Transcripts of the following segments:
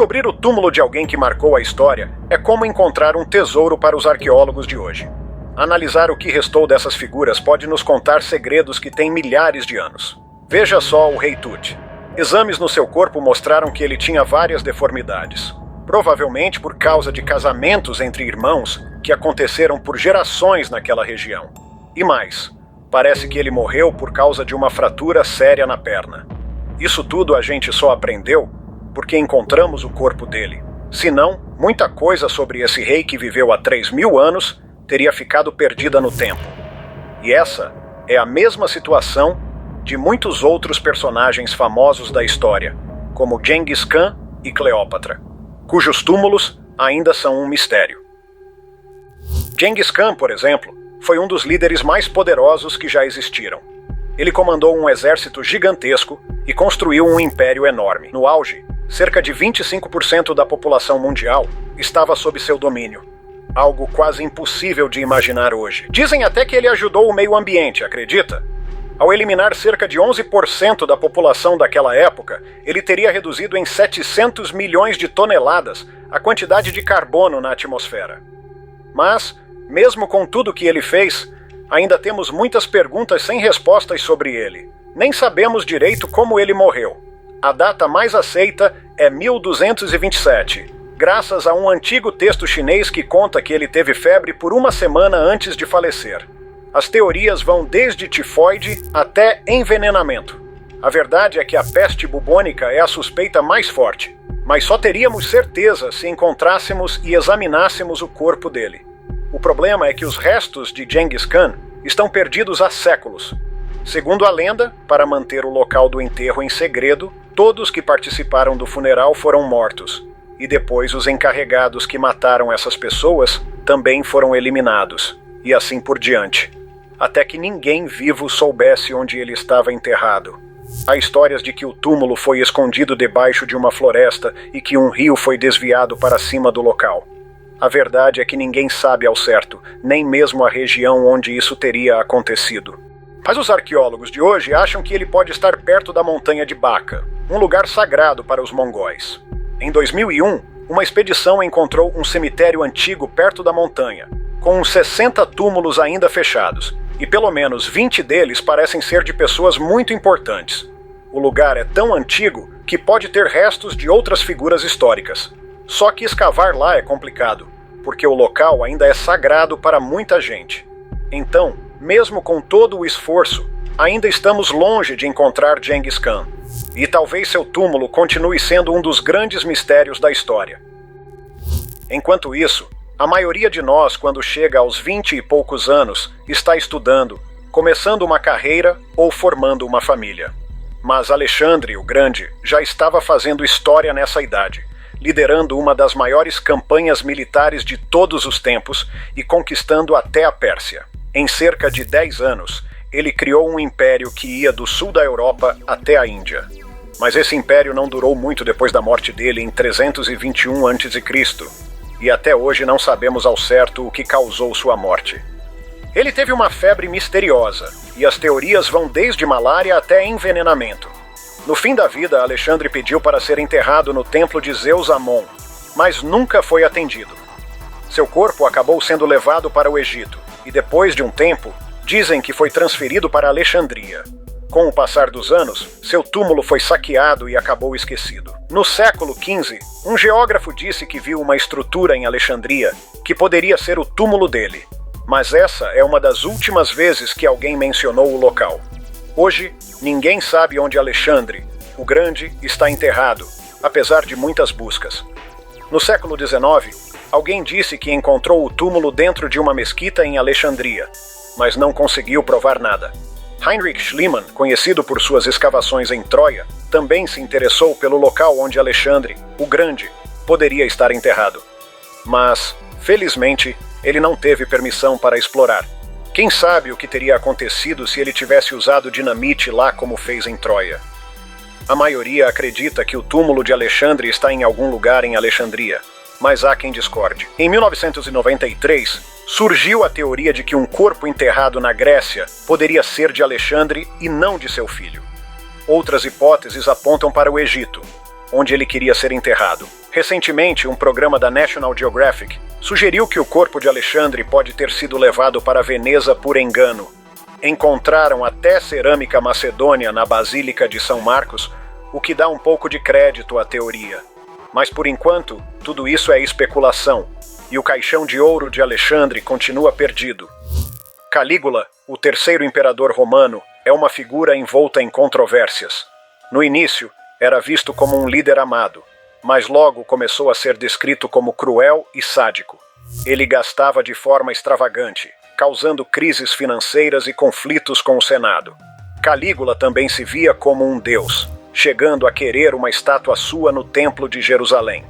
Descobrir o túmulo de alguém que marcou a história é como encontrar um tesouro para os arqueólogos de hoje. Analisar o que restou dessas figuras pode nos contar segredos que têm milhares de anos. Veja só o Rei Tut. Exames no seu corpo mostraram que ele tinha várias deformidades. Provavelmente por causa de casamentos entre irmãos que aconteceram por gerações naquela região. E mais, parece que ele morreu por causa de uma fratura séria na perna. Isso tudo a gente só aprendeu porque encontramos o corpo dele. Senão, muita coisa sobre esse rei que viveu há 3.000 anos teria ficado perdida no tempo. E essa é a mesma situação de muitos outros personagens famosos da história, como Genghis Khan e Cleópatra, cujos túmulos ainda são um mistério. Genghis Khan, por exemplo, foi um dos líderes mais poderosos que já existiram. Ele comandou um exército gigantesco e construiu um império enorme. No auge, cerca de 25% da população mundial estava sob seu domínio. Algo quase impossível de imaginar hoje. Dizem até que ele ajudou o meio ambiente, acredita? Ao eliminar cerca de 11% da população daquela época, ele teria reduzido em 700 milhões de toneladas a quantidade de carbono na atmosfera. Mas, mesmo com tudo que ele fez, ainda temos muitas perguntas sem respostas sobre ele. Nem sabemos direito como ele morreu. A data mais aceita é 1227, graças a um antigo texto chinês que conta que ele teve febre por uma semana antes de falecer. As teorias vão desde tifoide até envenenamento. A verdade é que a peste bubônica é a suspeita mais forte, mas só teríamos certeza se encontrássemos e examinássemos o corpo dele. O problema é que os restos de Genghis Khan estão perdidos há séculos. Segundo a lenda, para manter o local do enterro em segredo, todos que participaram do funeral foram mortos, e depois os encarregados que mataram essas pessoas também foram eliminados, e assim por diante, até que ninguém vivo soubesse onde ele estava enterrado. Há histórias de que o túmulo foi escondido debaixo de uma floresta e que um rio foi desviado para cima do local. A verdade é que ninguém sabe ao certo, nem mesmo a região onde isso teria acontecido. Mas os arqueólogos de hoje acham que ele pode estar perto da montanha de Baca, um lugar sagrado para os mongóis. Em 2001, uma expedição encontrou um cemitério antigo perto da montanha, com uns 60 túmulos ainda fechados, e pelo menos 20 deles parecem ser de pessoas muito importantes. O lugar é tão antigo que pode ter restos de outras figuras históricas. Só que escavar lá é complicado, porque o local ainda é sagrado para muita gente. Então, mesmo com todo o esforço, ainda estamos longe de encontrar Genghis Khan. E talvez seu túmulo continue sendo um dos grandes mistérios da história. Enquanto isso, a maioria de nós, quando chega aos 20 e poucos anos, está estudando, começando uma carreira ou formando uma família. Mas Alexandre o Grande já estava fazendo história nessa idade, liderando uma das maiores campanhas militares de todos os tempos e conquistando até a Pérsia. Em cerca de 10 anos, ele criou um império que ia do sul da Europa até a Índia. Mas esse império não durou muito depois da morte dele em 321 a.C., e até hoje não sabemos ao certo o que causou sua morte. Ele teve uma febre misteriosa, e as teorias vão desde malária até envenenamento. No fim da vida, Alexandre pediu para ser enterrado no templo de Zeus Amon, mas nunca foi atendido. Seu corpo acabou sendo levado para o Egito, e depois de um tempo, dizem que foi transferido para Alexandria. Com o passar dos anos, seu túmulo foi saqueado e acabou esquecido. No século XV, um geógrafo disse que viu uma estrutura em Alexandria que poderia ser o túmulo dele, mas essa é uma das últimas vezes que alguém mencionou o local. Hoje, ninguém sabe onde Alexandre, o Grande, está enterrado, apesar de muitas buscas. No século XIX, alguém disse que encontrou o túmulo dentro de uma mesquita em Alexandria, mas não conseguiu provar nada. Heinrich Schliemann, conhecido por suas escavações em Troia, também se interessou pelo local onde Alexandre, o Grande, poderia estar enterrado. Mas, felizmente, ele não teve permissão para explorar. Quem sabe o que teria acontecido se ele tivesse usado dinamite lá como fez em Troia? A maioria acredita que o túmulo de Alexandre está em algum lugar em Alexandria, mas há quem discorde. Em 1993, surgiu a teoria de que um corpo enterrado na Grécia poderia ser de Alexandre e não de seu filho. Outras hipóteses apontam para o Egito. onde ele queria ser enterrado. Recentemente, um programa da National Geographic sugeriu que o corpo de Alexandre pode ter sido levado para Veneza por engano. Encontraram até cerâmica macedônia na Basílica de São Marcos, o que dá um pouco de crédito à teoria. Mas por enquanto, tudo isso é especulação, e o caixão de ouro de Alexandre continua perdido. Calígula, o terceiro imperador romano, é uma figura envolta em controvérsias. No início, era visto como um líder amado, mas logo começou a ser descrito como cruel e sádico. Ele gastava de forma extravagante, causando crises financeiras e conflitos com o Senado. Calígula também se via como um deus, chegando a querer uma estátua sua no Templo de Jerusalém.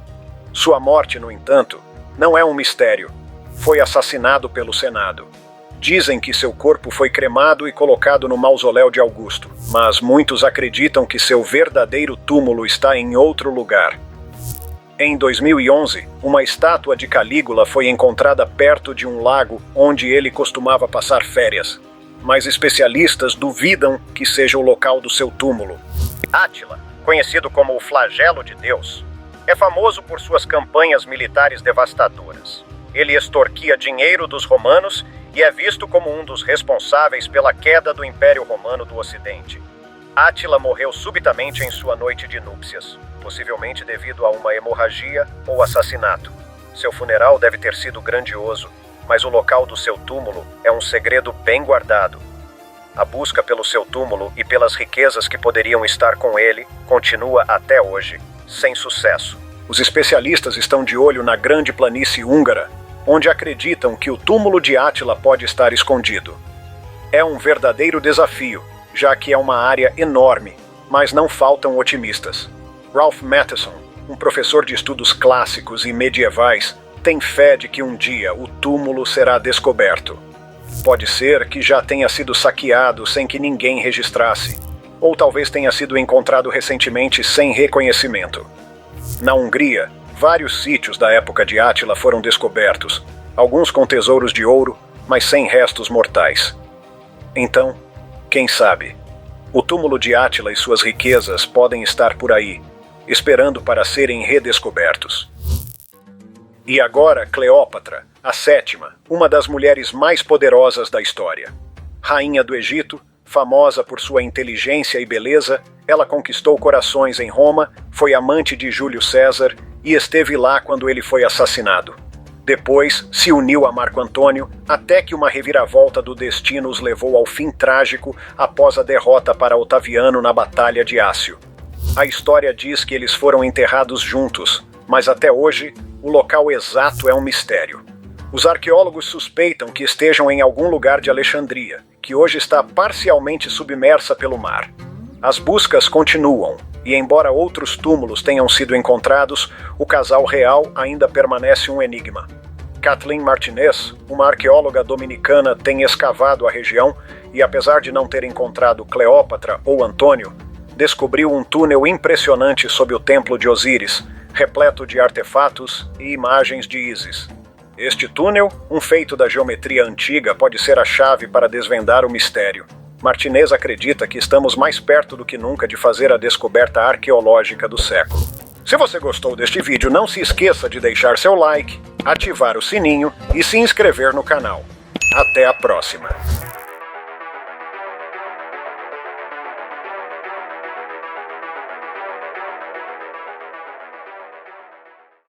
Sua morte, no entanto, não é um mistério. Foi assassinado pelo Senado. Dizem que seu corpo foi cremado e colocado no mausoléu de Augusto, mas muitos acreditam que seu verdadeiro túmulo está em outro lugar. Em 2011, uma estátua de Calígula foi encontrada perto de um lago onde ele costumava passar férias, mas especialistas duvidam que seja o local do seu túmulo. Átila, conhecido como o Flagelo de Deus, é famoso por suas campanhas militares devastadoras. Ele extorquia dinheiro dos romanos e é visto como um dos responsáveis pela queda do Império Romano do Ocidente. Átila morreu subitamente em sua noite de núpcias, possivelmente devido a uma hemorragia ou assassinato. Seu funeral deve ter sido grandioso, mas o local do seu túmulo é um segredo bem guardado. A busca pelo seu túmulo e pelas riquezas que poderiam estar com ele continua até hoje, sem sucesso. Os especialistas estão de olho na grande planície húngara, onde acreditam que o túmulo de Átila pode estar escondido. É um verdadeiro desafio, já que é uma área enorme, mas não faltam otimistas. Ralph Matheson, um professor de estudos clássicos e medievais, tem fé de que um dia o túmulo será descoberto. Pode ser que já tenha sido saqueado sem que ninguém registrasse, ou talvez tenha sido encontrado recentemente sem reconhecimento. Na Hungria, vários sítios da época de Átila foram descobertos, alguns com tesouros de ouro, mas sem restos mortais. Então, quem sabe? O túmulo de Átila e suas riquezas podem estar por aí, esperando para serem redescobertos. E agora Cleópatra, a sétima, uma das mulheres mais poderosas da história. Rainha do Egito, famosa por sua inteligência e beleza, ela conquistou corações em Roma, foi amante de Júlio César e esteve lá quando ele foi assassinado. Depois, se uniu a Marco Antônio, até que uma reviravolta do destino os levou ao fim trágico após a derrota para Otaviano na Batalha de Ácio. A história diz que eles foram enterrados juntos, mas até hoje, o local exato é um mistério. Os arqueólogos suspeitam que estejam em algum lugar de Alexandria, que hoje está parcialmente submersa pelo mar. As buscas continuam, e embora outros túmulos tenham sido encontrados, o casal real ainda permanece um enigma. Kathleen Martinez, uma arqueóloga dominicana, tem escavado a região e, apesar de não ter encontrado Cleópatra ou Antônio, descobriu um túnel impressionante sob o templo de Osíris, repleto de artefatos e imagens de Ísis. Este túnel, um feito da geometria antiga, pode ser a chave para desvendar o mistério. Martinez acredita que estamos mais perto do que nunca de fazer a descoberta arqueológica do século. Se você gostou deste vídeo, não se esqueça de deixar seu like, ativar o sininho e se inscrever no canal. Até a próxima!